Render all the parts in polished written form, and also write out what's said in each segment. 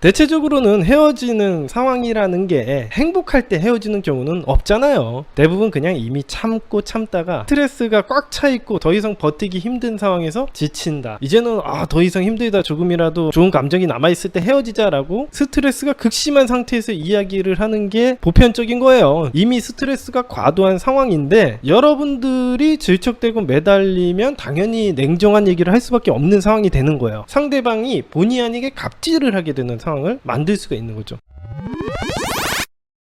대체적으로는 헤어지는 상황이라는 게 행복할 때 헤어지는 경우는 없잖아요. 대부분 그냥 이미 참고 참다가 스트레스가 꽉 차 있고 더 이상 버티기 힘든 상황에서 지친다, 이제는 더 이상 힘들다, 조금이라도 좋은 감정이 남아있을 때 헤어지자라고 스트레스가 극심한 상태에서 이야기를 하는 게 보편적인 거예요. 이미 스트레스가 과도한 상황인데 여러분들이 질척대고 매달리면 당연히 냉정한 얘기를 할 수밖에 없는 상황이 되는 거예요. 상대방이 본의 아니게 갑질을 하게 되는 상황을 만들 수가 있는 거죠.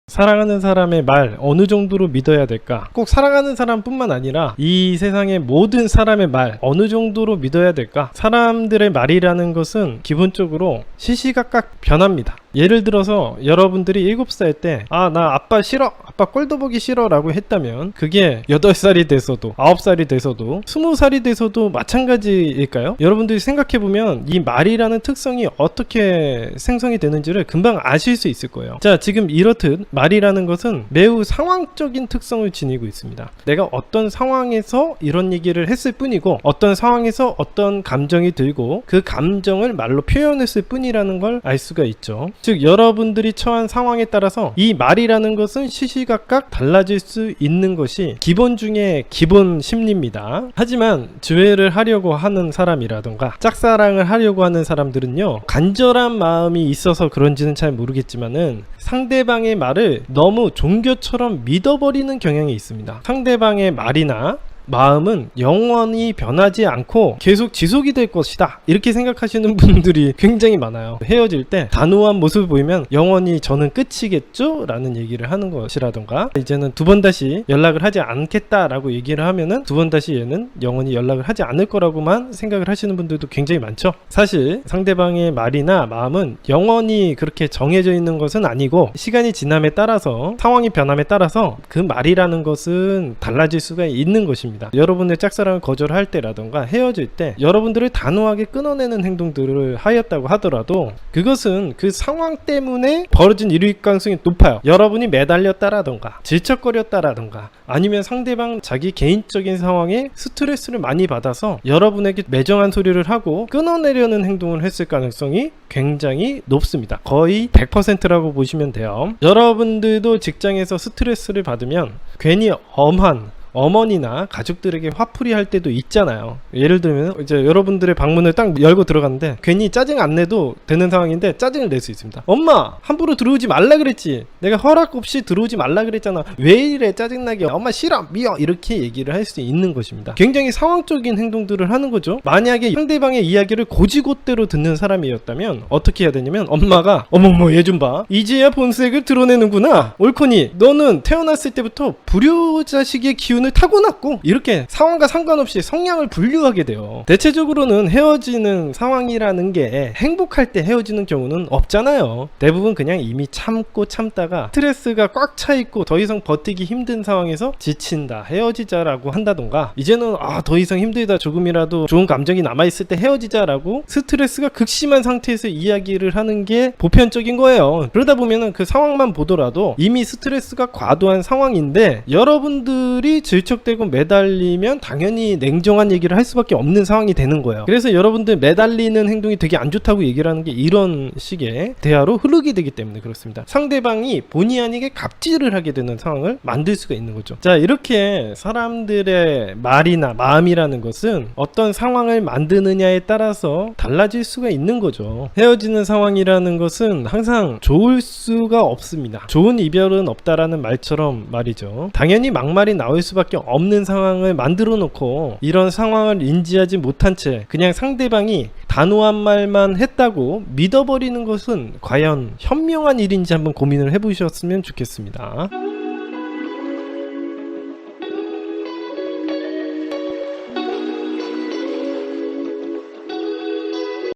사랑하는 사람의 말 어느 정도로 믿어야 될까? 꼭 사랑하는 사람뿐만 아니라 이 세상의 모든 사람의 말 어느 정도로 믿어야 될까? 사람들의 말이라는 것은 기본적으로 시시각각 변합니다. 예를 들어서 여러분들이 7살 때 나 아빠 싫어, 아빠 꼴도 보기 싫어 라고 했다면 그게 8살이 돼서도 9살이 돼서도 20살이 돼서도 마찬가지일까요? 여러분들이 생각해보면 이 말이라는 특성이 어떻게 생성이 되는지를 금방 아실 수 있을 거예요. 자, 지금 이렇듯 말이라는 것은 매우 상황적인 특성을 지니고 있습니다. 내가 어떤 상황에서 이런 얘기를 했을 뿐이고 어떤 상황에서 어떤 감정이 들고 그 감정을 말로 표현했을 뿐이라는 걸 알 수가 있죠. 즉 여러분들이 처한 상황에 따라서 이 말이라는 것은 시시각각 달라질 수 있는 것이 기본 중에 기본 심리입니다. 하지만 주회를 하려고 하는 사람이라던가 짝사랑을 하려고 하는 사람들은요, 간절한 마음이 있어서 그런지는 잘 모르겠지만은 상대방의 말을 너무 종교처럼 믿어버리는 경향이 있습니다. 상대방의 말이나 마음은 영원히 변하지 않고 계속 지속이 될 것이다, 이렇게 생각하시는 분들이 굉장히 많아요. 헤어질 때 단호한 모습을 보이면 영원히 저는 끝이겠죠? 라는 얘기를 하는 것이라던가, 이제는 두 번 다시 연락을 하지 않겠다 라고 얘기를 하면은 두 번 다시 얘는 영원히 연락을 하지 않을 거라고만 생각을 하시는 분들도 굉장히 많죠. 사실 상대방의 말이나 마음은 영원히 그렇게 정해져 있는 것은 아니고 시간이 지남에 따라서, 상황이 변함에 따라서 그 말이라는 것은 달라질 수가 있는 것입니다. 여러분의 짝사랑을 거절할 때라던가 헤어질 때 여러분들을 단호하게 끊어내는 행동들을 하였다고 하더라도 그것은 그 상황 때문에 벌어진 일일 가능성이 높아요. 여러분이 매달렸다라던가 질척거렸다라던가 아니면 상대방 자기 개인적인 상황에 스트레스를 많이 받아서 여러분에게 매정한 소리를 하고 끊어내려는 행동을 했을 가능성이 굉장히 높습니다. 거의 100%라고 보시면 돼요. 여러분들도 직장에서 스트레스를 받으면 괜히 엄한 어머니나 가족들에게 화풀이 할 때도 있잖아요. 예를 들면 이제 여러분들의 방문을 딱 열고 들어갔는데 괜히 짜증 안 내도 되는 상황인데 짜증을 낼 수 있습니다. 엄마, 함부로 들어오지 말라 그랬지, 내가 허락 없이 들어오지 말라 그랬잖아, 왜 이래 짜증나게, 엄마 싫어 미워, 이렇게 얘기를 할 수 있는 것입니다. 굉장히 상황적인 행동들을 하는 거죠. 만약에 상대방의 이야기를 고지고대로 듣는 사람이었다면 어떻게 해야 되냐면 엄마가 어머머 얘 좀 봐, 이제야 본색을 드러내는구나, 옳거니 너는 태어났을 때부터 불효자식의 기운을 타고났고, 이렇게 상황과 상관없이 성향을 분류하게 돼요. 대체적으로는 헤어지는 상황이라는 게 행복할 때 헤어지는 경우는 없잖아요. 대부분 그냥 이미 참고 참다가 스트레스가 꽉 차 있고 더 이상 버티기 힘든 상황에서 지친다, 헤어지자라고 한다던가 이제는 더 이상 힘들다, 조금이라도 좋은 감정이 남아있을 때 헤어지자라고 스트레스가 극심한 상태에서 이야기를 하는 게 보편적인 거예요. 그러다 보면은 그 상황만 보더라도 이미 스트레스가 과도한 상황인데 여러분들이 질척대고 매달리면 당연히 냉정한 얘기를 할 수밖에 없는 상황이 되는 거예요. 그래서 여러분들 매달리는 행동이 되게 안 좋다고 얘기를 하는 게 이런 식의 대화로 흐르게 되기 때문에 그렇습니다. 상대방이 본의 아니게 갑질을 하게 되는 상황을 만들 수가 있는 거죠. 자, 이렇게 사람들의 말이나 마음이라는 것은 어떤 상황을 만드느냐에 따라서 달라질 수가 있는 거죠. 헤어지는 상황이라는 것은 항상 좋을 수가 없습니다. 좋은 이별은 없다라는 말처럼 말이죠. 당연히 막말이 나올 수밖에 없는 상황을 만들어 놓고 이런 상황을 인지하지 못한 채 그냥 상대방이 단호한 말만 했다고 믿어버리는 것은 과연 현명한 일인지 한번 고민을 해보셨으면 좋겠습니다.